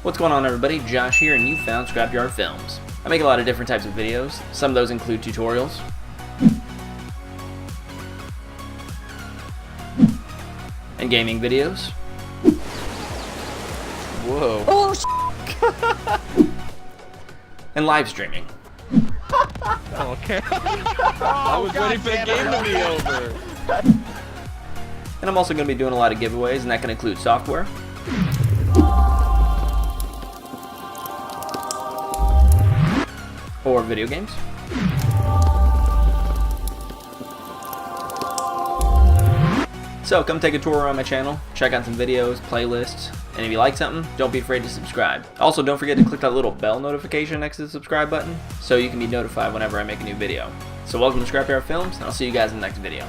What's going on, everybody? Josh here, and you found Scrapyard Films. I make a lot of different types of videos. Some of those include tutorials, and gaming videos. Whoa. Oh, and live streaming. Okay. I was waiting for the game to be over. And I'm also going to be doing a lot of giveaways, and that can include software, or video games. So come take a tour around my channel, check out some videos, playlists, and if you like something, don't be afraid to subscribe. Also, don't forget to click that little bell notification next to the subscribe button so you can be notified whenever I make a new video. So welcome to Scrapyard Films, and I'll see you guys in the next video.